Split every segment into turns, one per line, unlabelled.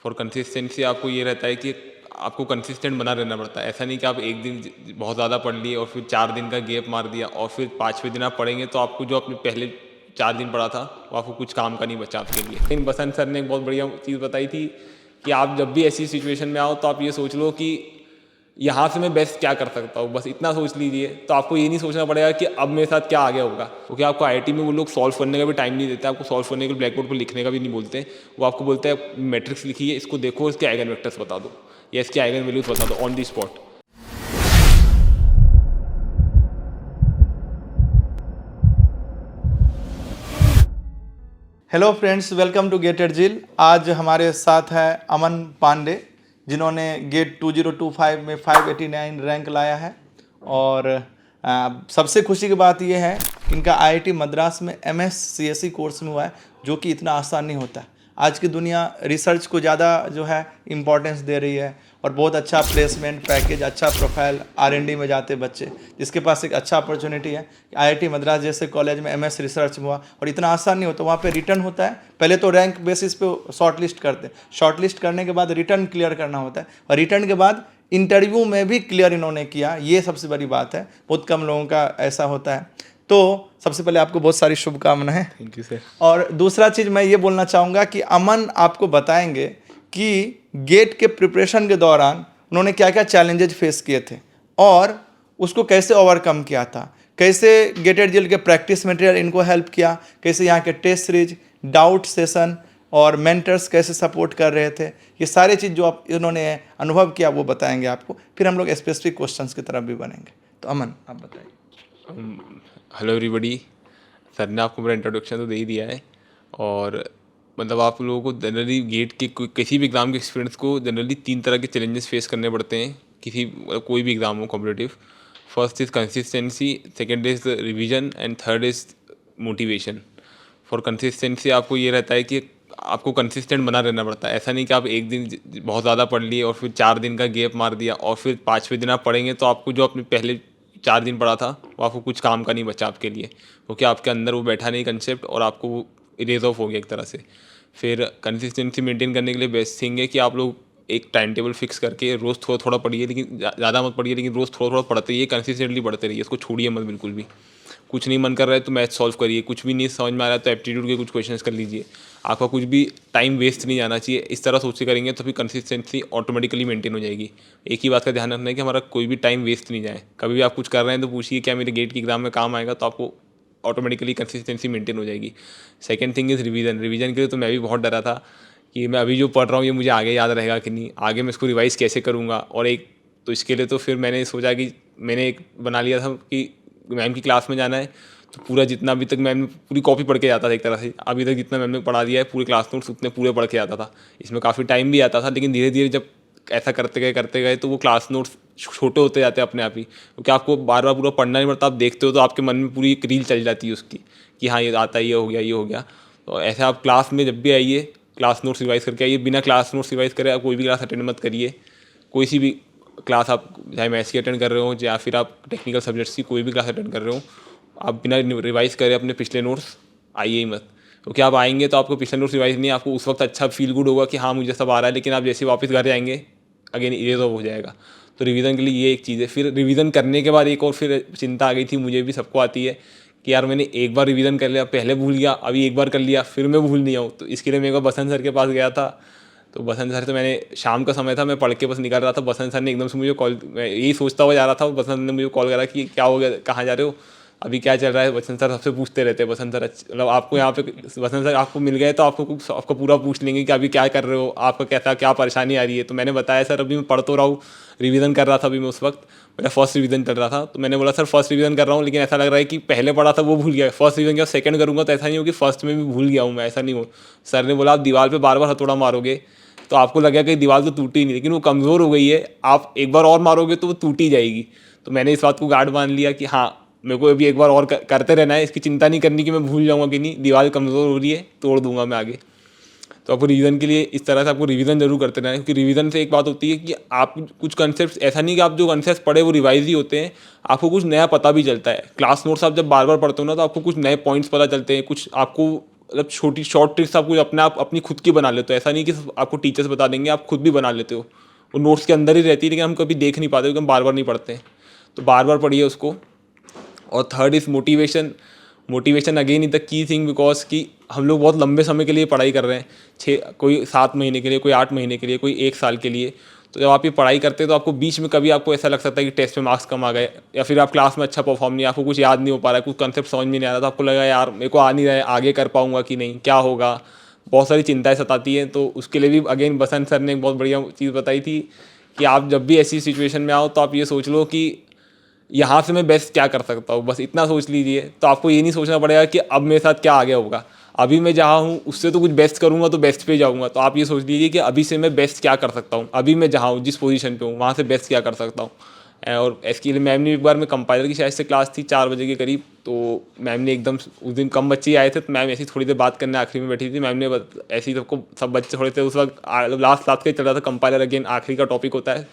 For consistency आपको ये रहता है कि आपको कंसिस्टेंट बना रहना पड़ता है। ऐसा नहीं कि आप एक दिन बहुत ज़्यादा पढ़ लिए और फिर 4 दिन का गैप मार दिया और फिर 5वें दिन आप पढ़ेंगे तो आपको जो आपने पहले 4 दिन पढ़ा था वो आपको कुछ काम का नहीं बचा आपके लिए। लेकिन बसंत सर ने एक बहुत बढ़िया चीज़ बताई थी कि आप जब भी ऐसी सिचुएशन में आओ तो आप ये सोच लो कि यहाँ से मैं बेस्ट क्या कर सकता हूँ, बस इतना सोच लीजिए। तो आपको ये नहीं सोचना पड़ेगा कि अब मेरे साथ क्या आगे होगा, क्योंकि आपको आईआईटी में वो लोग सॉल्व करने का भी टाइम नहीं देते, आपको सॉल्व करने के लिए ब्लैक बोर्ड पर लिखने का भी नहीं बोलते। वो आपको बोलते हैं मैट्रिक्स लिखिए, इसको देखो, इसके आइगन वेक्टर्स बता दो या इसके आइगन वैल्यूज बता दो on the spot.
Hello friends, welcome to GATE at Zeal. आज हमारे साथ है अमन पांडे, जिन्होंने गेट 2025 में 589 रैंक लाया है। और सबसे खुशी की बात यह है कि इनका आईआईटी मद्रास में एमएस सीएसई कोर्स में हुआ है, जो कि इतना आसान नहीं होता है। आज की दुनिया रिसर्च को ज़्यादा जो है इम्पोर्टेंस दे रही है और बहुत अच्छा प्लेसमेंट पैकेज, अच्छा प्रोफाइल, आरएनडी में जाते बच्चे, जिसके पास एक अच्छा अपॉर्चुनिटी है। आईआईटी मद्रास जैसे कॉलेज में एमएस रिसर्च में हुआ और इतना आसान नहीं होता। वहाँ पे रिटर्न होता है, पहले तो रैंक बेसिस पे शॉर्ट लिस्ट करते हैं, शॉर्ट लिस्ट करने के बाद रिटर्न क्लियर करना होता है और रिटर्न के बाद इंटरव्यू में भी क्लियर इन्होंने किया। ये सबसे बड़ी बात है, बहुत कम लोगों का ऐसा होता है। तो सबसे पहले आपको बहुत सारी शुभकामनाएं।
Thank you sir.
और दूसरा चीज़ मैं ये बोलना चाहूँगा कि अमन आपको बताएंगे कि गेट के प्रिपरेशन के दौरान उन्होंने क्या क्या चैलेंजेस फेस किए थे और उसको कैसे ओवरकम किया था, कैसे गेट एट जिल के प्रैक्टिस मटेरियल इनको हेल्प किया, कैसे यहाँ के टेस्ट सीरीज, डाउट सेशन और मेंटर्स कैसे सपोर्ट कर रहे थे। ये सारी चीज़ जो आप इन्होंने अनुभव किया वो बताएंगे आपको। फिर हम लोग स्पेसिफिक क्वेश्चंस की तरफ भी बनेंगे। तो अमन, आप बताइए।
Hello everybody. सर ने आपको मेरा इंट्रोडक्शन तो दे ही दिया है और मतलब आप लोगों को जनरली गेट के किसी भी एग्ज़ाम के एक्सपीरियंस को जनरली 3 तरह के चैलेंजेस फेस करने पड़ते हैं, किसी कोई भी एग्ज़ाम हो competitive. First is consistency, second is revision and third is motivation. For consistency आपको ये रहता है कि आपको कंसिस्टेंट बना रहना पड़ता है। ऐसा नहीं कि आप एक दिन बहुत ज़्यादा पढ़ लिए और फिर 4 दिन का गैप मार दिया और फिर 5वें दिन आप पढ़ेंगे तो आपको जो आपने पहले 4 दिन पढ़ा था वो आपको कुछ काम का नहीं बचा आपके लिए, क्योंकि आपके अंदर वो बैठा नहीं कंसेप्ट और आपको वो इरेज ऑफ हो गया एक तरह से। फिर कंसिस्टेंसी मेंटेन करने के लिए बेस्ट थिंग है कि आप लोग एक टाइम टेबल फिक्स करके रोज़ थोड़ा थोड़ा पढ़िए, लेकिन ज़्यादा मत पढ़िए, लेकिन रोज़ थोड़ा थोड़ा पढ़ते रहिए, कंसिस्टेंटली पढ़ते रहिए, इसको छोड़िए मत बिल्कुल भी। कुछ नहीं मन कर रहा है तो मैथ सॉल्व करिए, कुछ भी नहीं समझ में आ रहा है तो एप्टीट्यूड के कुछ क्वेश्चंस कर लीजिए। आपका कुछ भी टाइम वेस्ट नहीं जाना चाहिए। इस तरह सोच के करेंगे तो फिर कंसिस्टेंसी ऑटोमेटिकली मेंटेन हो जाएगी। एक ही बात का ध्यान रखना है कि हमारा कोई भी टाइम वेस्ट नहीं जाए। कभी भी आप कुछ कर रहे हैं तो पूछिए क्या मेरे गेट की एग्जाम में काम आएगा, तो आपको ऑटोमेटिकली कंसिस्टेंसी मेंटेन हो जाएगी। Second thing is revision. Revision के लिए तो मैं भी बहुत डरा था कि मैं अभी जो पढ़ रहा हूँ ये मुझे आगे याद रहेगा कि नहीं, आगे मैं इसको रिवाइज़ कैसे करूँगा। और एक तो इसके लिए तो फिर मैंने सोचा कि मैंने एक बना लिया था कि मैम की क्लास में जाना है तो पूरा जितना अभी तक मैम पूरी कॉपी पढ़ के जाता था एक तरह से। अभी तक जितना मैम ने पढ़ा दिया है पूरे क्लास नोट्स उतने पूरे पढ़ के आता था। इसमें काफ़ी टाइम भी आता था, लेकिन धीरे धीरे जब ऐसा करते गए तो वो क्लास नोट्स छोटे होते जाते हैं अपने आप ही, क्योंकि आपको बार बार पूरा पढ़ना नहीं पड़ता। आप देखते हो तो आपके मन में पूरी एक रील चल जाती है उसकी कि हाँ ये आता है, ये हो गया, ये हो गया। तो ऐसे आप क्लास में जब भी आइए क्लास नोट्स रिवाइज़ करके आइए। बिना क्लास नोट्स रिवाइज़ करे आप कोई भी क्लास अटेंड मत करिए। कोई सी भी क्लास, आप चाहे मैथ्स की अटेंड कर रहे हो या फिर आप टेक्निकल सब्जेक्ट्स की कोई भी क्लास अटेंड कर रहे हो, आप बिना रिवाइज़ करे अपने पिछले नोट्स आइए ही मत। क्योंकि आप आएंगे तो आपको पिछले नोट्स रिवाइज़ नहीं, आपको उस वक्त अच्छा फील गुड होगा कि हाँ मुझे सब आ रहा है, लेकिन आप जैसे वापस घर जाएंगे अगेन इरेज ऑफ हो जाएगा। तो रिवीजन के लिए ये एक चीज़ है। फिर रिवीजन करने के बाद एक और फिर चिंता आ गई थी, मुझे भी, सबको आती है कि यार मैंने एक बार रिवीजन कर लिया, पहले भूल गया, अभी एक बार कर लिया, फिर मैं भूल नहीं आऊँ। तो इसके लिए मेरे को बसंत सर के पास गया था। तो बसंत सर से मैंने, शाम का समय था, मैं पढ़ के बस निकल रहा था, बसंत सर ने एकदम से मुझे कॉल, मैं यही सोचता हुआ जा रहा था, बसंत ने मुझे कॉल करा कि क्या हो गया, कहाँ जा रहे हो, अभी क्या चल रहा है। बसंत सर सबसे पूछते रहते हैं। बसंत सर मतलब आपको यहाँ पे बसंत सर आपको मिल गए तो आपको पूरा पूछ लेंगे कि अभी क्या कर रहे हो, आपका कैसा क्या परेशानी आ रही है। तो मैंने बताया सर अभी मैं पढ़ तो रहा हूँ, रिवीजन कर रहा था अभी मैं, उस वक्त मेरा फर्स्ट रिवीजन चल रहा था। तो मैंने बोला सर फर्स्ट रिवीजन कर रहा हूँ, लेकिन ऐसा लग रहा है कि पहले पढ़ा था वो भूल गया, फर्स्ट रिवीजन किया सेकंड करूँगा तो ऐसा नहीं हो कि फर्स्ट में भी भूल गया हूँ मैं, ऐसा नहीं हो। सर ने बोला आप दीवार पे बार बार हथौड़ा मारोगे तो आपको लगेगा कि दीवार तो टूटी नहीं, लेकिन वो कमज़ोर हो गई है, आप एक बार और मारोगे तो वो टूटी जाएगी। तो मैंने इस बात को गार्ड मान लिया कि हाँ मेरे को अभी एक बार और करते रहना है, इसकी चिंता नहीं करनी कि मैं भूल जाऊँगा कि नहीं, दीवार कमज़ोर हो रही है, तोड़ दूंगा मैं आगे। तो आपको रिवीजन के लिए इस तरह से आपको रिवीजन जरूर करते रहना है, क्योंकि रिवीजन से एक बात होती है कि आप कुछ कंसेप्ट, ऐसा नहीं कि आप जो कंसेप्ट पढ़े वो रिवाइज ही होते हैं, आपको कुछ नया पता भी चलता है। क्लास नोट्स आप जब बार बार पढ़ते हो ना तो आपको कुछ नए पॉइंट्स पता चलते हैं, कुछ आपको मतलब छोटी शॉर्ट ट्रिक्स आपको अपने आप अपनी खुद की बना लेते हो। ऐसा नहीं कि सिर्फ आपको टीचर्स बता देंगे, आप खुद भी बना लेते हो। वो नोट्स के अंदर ही रहती है, लेकिन हम कभी देख नहीं पाते क्योंकि हम बार बार नहीं पढ़ते हैं। तो बार बार पढ़िए उसको। और third is motivation. Motivation again is the key thing, because कि हम लोग बहुत लंबे समय के लिए पढ़ाई कर रहे हैं, कोई 7 महीने के लिए, कोई 8 महीने के लिए, कोई 1 साल के लिए। तो जब आप ये पढ़ाई करते हैं तो आपको बीच में कभी आपको ऐसा लग सकता है कि टेस्ट में मार्क्स कम आ गए, या फिर आप क्लास में अच्छा परफॉर्म नहीं, आपको कुछ याद नहीं हो पा रहा है, कुछ कंसेप्ट समझ में नहीं आ रहा, तो आपको लगा यार मेरे को आ नहीं रहा है, आगे कर पाऊंगा कि नहीं, क्या होगा। बहुत सारी चिंताएं सताती हैं। तो उसके लिए भी अगेन बसंत सर ने एक बहुत बढ़िया चीज़ बताई थी कि आप जब भी ऐसी सिचुएशन में आओ तो आप ये सोच लो कि यहाँ से मैं बेस्ट क्या कर सकता हूँ, बस इतना सोच लीजिए। तो आपको ये नहीं सोचना पड़ेगा कि अब मेरे साथ क्या आगे होगा, अभी मैं जहाँ हूँ उससे तो कुछ बेस्ट करूँगा तो बेस्ट पे जाऊँगा। तो आप ये सोच लीजिए कि अभी से मैं बेस्ट क्या कर सकता हूँ, अभी मैं जहाँ हूँ जिस पोजीशन पे हूँ वहाँ से बेस्ट क्या कर सकता हूँ। और इसके लिए मैम ने एक बार, मैं कंपाइलर की शायद से क्लास थी 4 बजे के करीब, तो मैम ने एकदम, उस दिन कम बच्चे ही आए थे, तो मैम ऐसी थोड़ी देर बात करने आखिरी में बैठी थी। मैम ने ऐसे ही सबको, सब बच्चे थोड़े से उस वक्त लास्ट के चल रहा था कंपाइलर, अगेन आखिरी का टॉपिक होता है,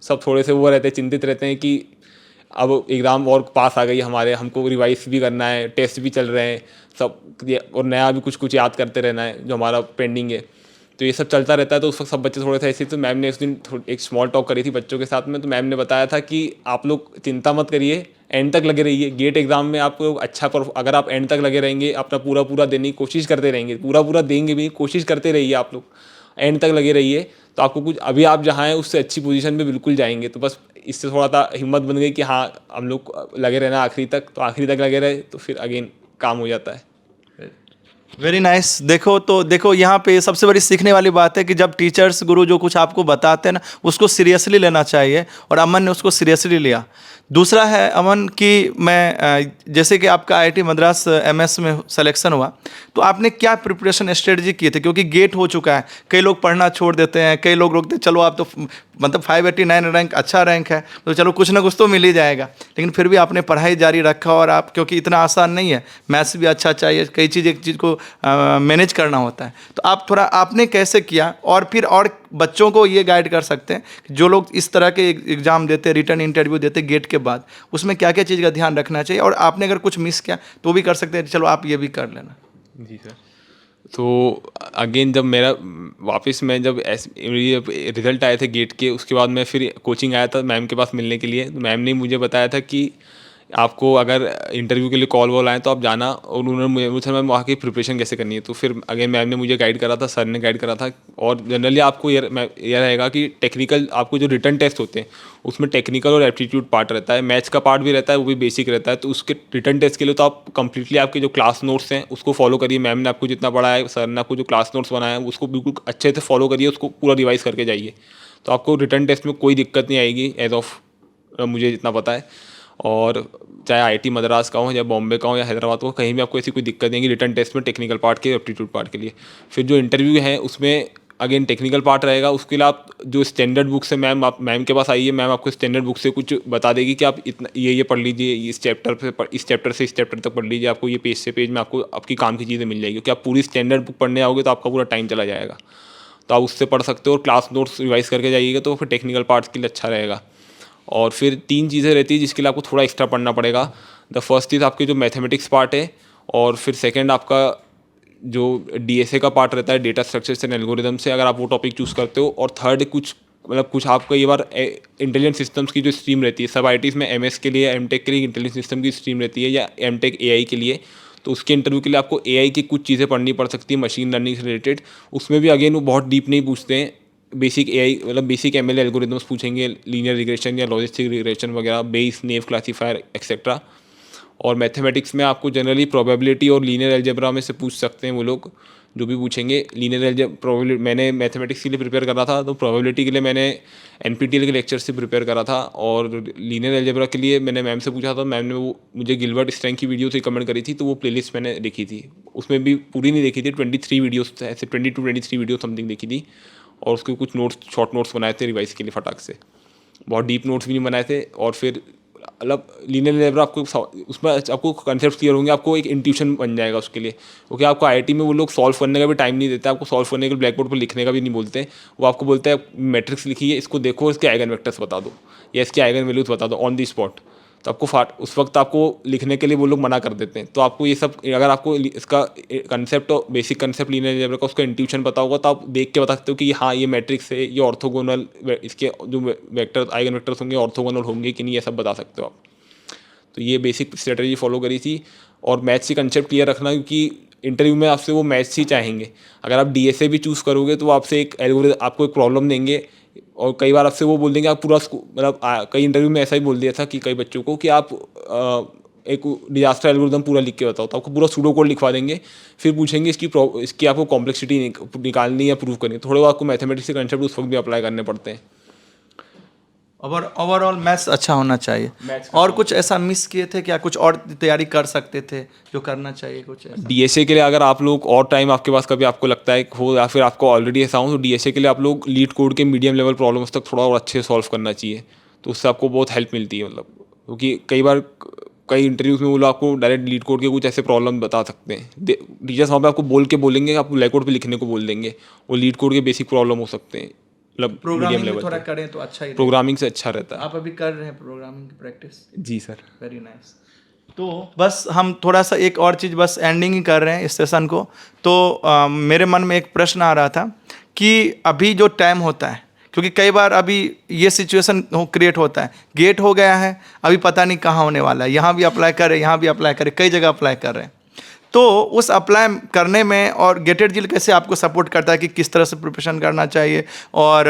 सब थोड़े से वो रहते हैं, चिंतित रहते हैं कि अब एग्ज़ाम और पास आ गई हमारे, हमको रिवाइज भी करना है, टेस्ट भी चल रहे हैं सब, और नया भी कुछ कुछ याद करते रहना है जो हमारा पेंडिंग है। तो ये सब चलता रहता है। तो उस वक्त सब बच्चे थोड़े से ऐसे, तो मैम ने उस दिन एक स्मॉल टॉक करी थी बच्चों के साथ में। तो मैम ने बताया था कि आप लोग चिंता मत करिए, एंड तक लगे रहिए। गेट एग्ज़ाम में आपको अच्छा अगर आप एंड तक लगे रहेंगे, अपना पूरा पूरा देने की कोशिश करते रहेंगे, पूरा पूरा देंगे भी, कोशिश करते रहिए, आप लोग एंड तक लगे रहिए, तो आपको कुछ, अभी आप जहाँ हैं उससे अच्छी पोजीशन पे बिल्कुल जाएंगे। तो बस इससे थोड़ा सा हिम्मत बन गई कि हाँ हम लोग लगे रहना आखिरी तक। तो आखिरी तक लगे रहे तो फिर अगेन काम हो जाता है।
Very nice. देखो यहाँ पे सबसे बड़ी सीखने वाली बात है कि जब टीचर्स गुरु जो कुछ आपको बताते हैं ना, उसको सीरियसली लेना चाहिए, और अमन ने उसको सीरियसली लिया। दूसरा है अमन कि मैं जैसे कि आपका आईआईटी मद्रास एमएस में सिलेक्शन हुआ, तो आपने क्या प्रिपरेशन स्ट्रेटजी किए थे? क्योंकि गेट हो चुका है, कई लोग पढ़ना छोड़ देते हैं, कई लोग रोकते हैं, चलो आप तो मतलब 589 रैंक अच्छा रैंक है, तो चलो कुछ ना कुछ तो मिल ही जाएगा, लेकिन फिर भी आपने पढ़ाई जारी रखा। और आप, क्योंकि इतना आसान नहीं है, मैथ्स भी अच्छा चाहिए, कई चीज़ एक चीज़ को मैनेज करना होता है। तो आप थोड़ा आपने कैसे किया, और फिर और बच्चों को ये गाइड कर सकते हैं कि जो लोग इस तरह के एग्ज़ाम देते, रिटर्न इंटरव्यू देते गेट के बाद, उसमें क्या क्या चीज़ का ध्यान रखना चाहिए, और आपने अगर कुछ मिस किया तो भी कर सकते हैं, चलो आप ये भी कर लेना।
जी सर। तो अगेन जब मेरा वापस, मैं जब रिज़ल्ट आए थे गेट के, उसके बाद मैं फिर कोचिंग आया था मैम के पास मिलने के लिए। तो मैम ने मुझे बताया था कि आपको अगर इंटरव्यू के लिए कॉल वॉल आए तो आप जाना, और उन्होंने मुझे पूछा मैम वहाँ की प्रिपरेशन कैसे करनी है। तो फिर अगेन मैम ने मुझे गाइड करा था, सर ने गाइड करा था। और जनरली आपको ये रहेगा कि टेक्निकल, आपको जो रिटर्न टेस्ट होते हैं उसमें टेक्निकल और एप्टीट्यूड पार्ट रहता है, मैथ्स का पार्ट भी रहता है, वो भी बेसिक रहता है। तो उसके रिटर्न टेस्ट के लिए तो आप कंप्लीटली आपके जो क्लास नोट्स हैं उसको फॉलो करिए। मैम ने आपको जितना पढ़ाया है, सर ने आपको जो क्लास नोट्स बनाया है उसको बिल्कुल अच्छे से फॉलो करिए, उसको पूरा रिवाइज करके जाइए। तो आपको रिटर्न टेस्ट में कोई दिक्कत नहीं आएगी, एज ऑफ मुझे जितना पता है। और चाहे आईआईटी मद्रास का हो, या बॉम्बे का हो, या हैदराबाद का हो, कहीं भी आपको ऐसी कोई दिक्कत नहीं है रिटर्न टेस्ट में, टेक्निकल पार्ट के, एप्टीट्यूड पार्ट के लिए। फिर जो इंटरव्यू है उसमें अगेन टेक्निकल पार्ट रहेगा। उसके लिए आप जो स्टैंडर्ड बुक से, आप मैम के पास आइए, मैम आपको स्टैंडर्ड बुक से कुछ बता देगी कि आप इतना ये पढ़ लीजिए, इस चैप्टर से इस चैप्टर तक पढ़ लीजिए, आपको ये पेज से पेज में आपको आपकी काम की चीज़ें मिल जाएगी। क्योंकि आप पूरी स्टैंडर्ड बुक पढ़ने आओगे तो आपका पूरा टाइम चला जाएगा। तो आप उससे पढ़ सकते हो, और क्लास नोट्स रिवाइज करके जाइएगा तो फिर टेक्निकल पार्ट्स के लिए अच्छा रहेगा। और फिर 3 चीज़ें रहती है जिसके लिए आपको थोड़ा एक्स्ट्रा पढ़ना पड़ेगा। द फर्स्ट इज़ आपके जो मैथमेटिक्स पार्ट है, और फिर सेकंड आपका जो डीएसए का पार्ट रहता है, डेटा स्ट्रक्चर्स एंड एल्गोरिदम से, अगर आप वो टॉपिक चूज़ करते हो। और थर्ड कुछ आपका ये बार इंटेलिजेंट सिस्टम्स की जो स्ट्रीम रहती है, सब आईटीज़ में एमएस के लिए, एमटेक के लिए इंटेलिजेंट सिस्टम की स्ट्रीम रहती है, या एमटेक एआई के लिए। तो उसके इंटरव्यू के लिए आपको एआई की कुछ चीज़ें पढ़नी पड़ सकती है, मशीन लर्निंग से रिलेटेड। उसमें भी अगेन वो बहुत डीप नहीं पूछते हैं, बेसिक एआई मतलब बेसिक एमएल एल्गोरिदम्स पूछेंगे, लीनियर रिग्रेशन या लॉजिस्टिक रिग्रेशन वगैरह, बेस, नेव क्लासीफायर एक्सेट्रा। और मैथमेटिक्स में आपको जनरली प्रोबेबिलिटी और लीनियर अलजेब्रा में से पूछ सकते हैं वो लोग, जो भी पूछेंगे। प्रोबेबिलिटी मैंने मैथमेटिक्स के लिए प्रिपेयर करा था, तो प्रोबेबिलिटी के लिए मैंने एनपीटीएल के लेक्चर से प्रिपेयर करा था। और लीनियर अलजेब्रा के लिए मैंने मैम से पूछा था, मैम ने वो मुझे गिलबर्ट स्टैंग की वीडियो रिकमेंड करी थी, तो वो प्लेलिस्ट मैंने देखी थी। उसमें भी पूरी नहीं देखी थी, 23 वीडियोस ऐसे 20 to 23 वीडियो समथिंग देखी थी। और उसके कुछ नोट्स, शॉर्ट नोट्स बनाए थे रिवाइज के लिए फटाक से, बहुत डीप नोट्स भी नहीं बनाए थे। और फिर मतलब लीनियर अलजेब्रा आपको उसमें आपको कंसेप्ट क्लियर होंगे, आपको एक इंट्यूशन बन जाएगा उसके लिए। क्योंकि आपको आईआईटी में वो लोग सॉल्व करने का भी टाइम नहीं देते, आपको सॉल्व करने के लिए ब्लैक बोर्ड पर लिखने का भी नहीं बोलते। वो आपको बोलते हैं मैट्रिक्स लिखिए, इसको देखो, इसके आइगन वेक्टर्स बता दो, या इसके आइगन वैल्यूज बता दो ऑन दी स्पॉट। तो आपको उस वक्त आपको लिखने के लिए वो लोग मना कर देते हैं। तो आपको ये सब, अगर आपको इसका concept, basic concept linear algebra का उसका इंट्यूशन पता होगा तो आप देख के बता सकते हो कि हाँ ये मैट्रिक्स है, ये ऑर्थोगोनल, इसके जो वेक्टर आइगन वेक्टर्स होंगे ऑर्थोगोनल होंगे कि नहीं, ये सब बता सकते हो आप। तो ये बेसिक स्ट्रेटजी फॉलो करी थी। और मैथ्स की कंसेप्ट क्लियर रखना, क्योंकि इंटरव्यू में आपसे वो मैथ्स ही चाहेंगे। अगर आप डीएसए भी चूज़ करोगे तो वो आपसे एक एल्गोरिथम, आपको एक प्रॉब्लम देंगे, और कई बार आपसे वो बोल देंगे आप पूरा मतलब कई इंटरव्यू में ऐसा ही बोल दिया था कि कई बच्चों को कि आप एक डिजास्टर एल्गोरिथम पूरा लिख के बताओ, तो आपको पूरा सूडो कोड लिखवा देंगे। फिर पूछेंगे इसकी आपको कॉम्प्लेक्सिटी निकालनी या प्रूव करनी है, थोड़े आपको मैथमेटिक्स के कंसेप्ट उस वक्त भी अप्लाई करने पड़ते हैं।
ओवरऑल मैथ्स अच्छा होना चाहिए। और कुछ ऐसा मिस किए थे क्या, कुछ और तैयारी कर सकते थे जो करना चाहिए कुछ ऐसा?
डीएसए के लिए अगर आप लोग और टाइम आपके पास कभी आपको लगता है हो, या फिर आपको ऑलरेडी ऐसा हो, तो डीएसए के लिए आप लोग लीड कोड के मीडियम लेवल प्रॉब्लम्स तक थोड़ा और अच्छे सॉल्व करना चाहिए। तो उससे आपको बहुत हेल्प मिलती है, मतलब क्योंकि कई बार कई इंटरव्यूज में वो लोग आपको डायरेक्ट लीड कोड के कुछ ऐसे प्रॉब्लम बता सकते हैं। टीचर्स वहाँ पे आपको बोल के बोलेंगे, आपको ब्लैक बोर्ड पे लिखने को बोल देंगे, वो लीड कोड के बेसिक प्रॉब्लम हो सकते हैं, मतलब मीडियम
प्रोग्रामिंग
लेवल
थोड़ा
पे।
करें तो अच्छा ही
प्रोग्रामिंग से अच्छा रहता है।
आप अभी कर रहे हैं प्रोग्रामिंग की प्रैक्टिस?
जी सर।
Very nice. तो बस हम थोड़ा सा एक और चीज़, बस एंडिंग ही कर रहे हैं इस सेशन को। तो मेरे मन में एक प्रश्न आ रहा था कि अभी जो टाइम होता है, क्योंकि कई बार अभी ये सिचुएशन क्रिएट होता है, गेट हो गया है, अभी पता नहीं कहाँ होने वाला है, यहाँ भी अप्लाई करें, यहाँ भी अप्लाई करें, कई जगह अप्लाई कर रहे हैं। तो उस अप्लाई करने में और गेटेड जिल कैसे आपको सपोर्ट करता है कि किस तरह से प्रिपरेशन करना चाहिए, और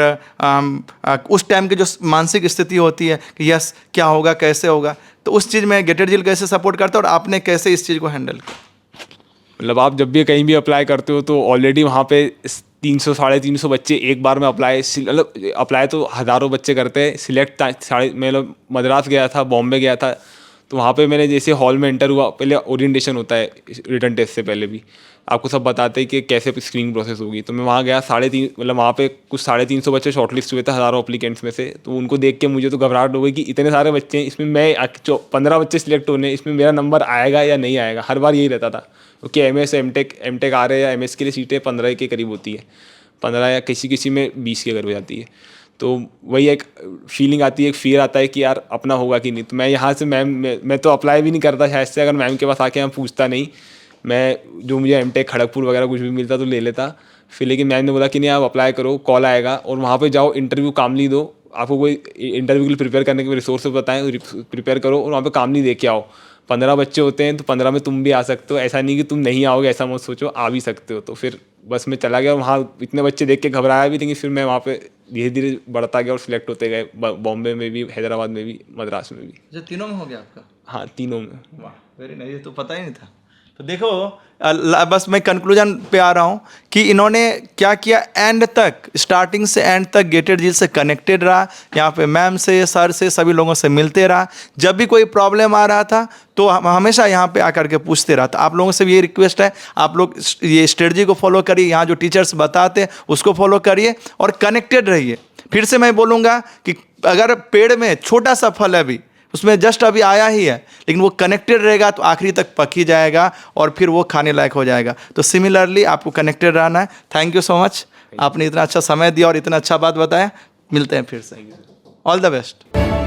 उस टाइम की जो मानसिक स्थिति होती है कि यस क्या होगा कैसे होगा, तो उस चीज़ में गेटेड जिल कैसे सपोर्ट करता है और आपने कैसे इस चीज़ को हैंडल किया?
मतलब आप जब भी कहीं भी अप्लाई करते हो तो ऑलरेडी वहाँ पे 300 350 बच्चे एक बार में मतलब अप्लाई तो हज़ारों बच्चे करते हैं, सिलेक्ट मतलब मद्रास गया था, बॉम्बे गया था, तो वहाँ पे मैंने जैसे हॉल में एंटर हुआ, पहले ओरिएंटेशन होता है रिटन टेस्ट से पहले भी, आपको सब बताते हैं कि कैसे स्क्रीनिंग प्रोसेस होगी। तो मैं वहाँ गया, 350 मतलब वहाँ पे कुछ 350 बच्चे शॉर्टलिस्ट हुए थे हज़ारों अप्लीकेंट्स में से। तो उनको देख के मुझे तो घबराहट हो गई कि इतने सारे बच्चे हैं, इसमें मैं 15 बच्चे सिलेक्ट होने, इसमें मेरा नंबर आएगा या नहीं आएगा, हर बार यही रहता था। क्योंकि एमएस एमटेक आ रहे हैं, या एमएस के लिए सीटें 15 के करीब होती है, 15 या किसी में 20 के करीब हो जाती है। तो वही एक फीलिंग आती है, एक फियर आता है कि यार अपना होगा कि नहीं। तो मैं यहाँ से मैं तो अप्लाई भी नहीं करता शायद से, अगर मैम के पास आके मैं पूछता नहीं, मैं जो मुझे एमटेक खड़गपुर वगैरह कुछ भी मिलता तो ले लेता। फिर लेकिन मैम ने बोला कि नहीं आप अप्लाई करो, कॉल आएगा और वहाँ पे जाओ, इंटरव्यू कामली दो, आपको कोई इंटरव्यू के लिए प्रिपेयर करने के रिसोर्स बताएं, प्रिपेयर करो और वहाँ पे कामली दे के आओ। 15 बच्चे होते हैं तो 15 में तुम भी आ सकते हो, ऐसा नहीं कि तुम नहीं आओगे, ऐसा मत सोचो, आ भी सकते हो। तो फिर बस मैं चला गया, वहाँ इतने बच्चे देख के घबराया भी, लेकिन फिर मैं वहाँ पे धीरे धीरे बढ़ता गया और सिलेक्ट होते गए, बॉम्बे में भी, हैदराबाद में भी, मद्रास में भी।
जो तीनों में हो गया आपका?
हाँ, तीनों में।
वाह, वेरी नाइस, ये तो पता ही नहीं था। तो देखो बस मैं कंक्लूजन पे आ रहा हूँ कि इन्होंने क्या किया, एंड तक, स्टार्टिंग से एंड तक गेटेड जिल से कनेक्टेड रहा, यहाँ पे मैम से, सर से, सभी लोगों से मिलते रहा। जब भी कोई प्रॉब्लम आ रहा था तो हम हमेशा यहाँ पे आकर के पूछते रहा। तो आप लोगों से भी ये रिक्वेस्ट है, आप लोग ये स्ट्रेटजी को फॉलो करिए, यहाँ जो टीचर्स बताते हैं उसको फॉलो करिए और कनेक्टेड रहिए। फिर से मैं बोलूँगा कि अगर पेड़ में छोटा सा फल है, अभी उसमें जस्ट अभी आया ही है, लेकिन वो कनेक्टेड रहेगा तो आखिरी तक पक ही जाएगा और फिर वो खाने लायक हो जाएगा। तो सिमिलरली आपको कनेक्टेड रहना है। थैंक यू सो मच, आपने इतना अच्छा समय दिया और इतना अच्छा बात बताया। मिलते हैं फिर से, ऑल द बेस्ट।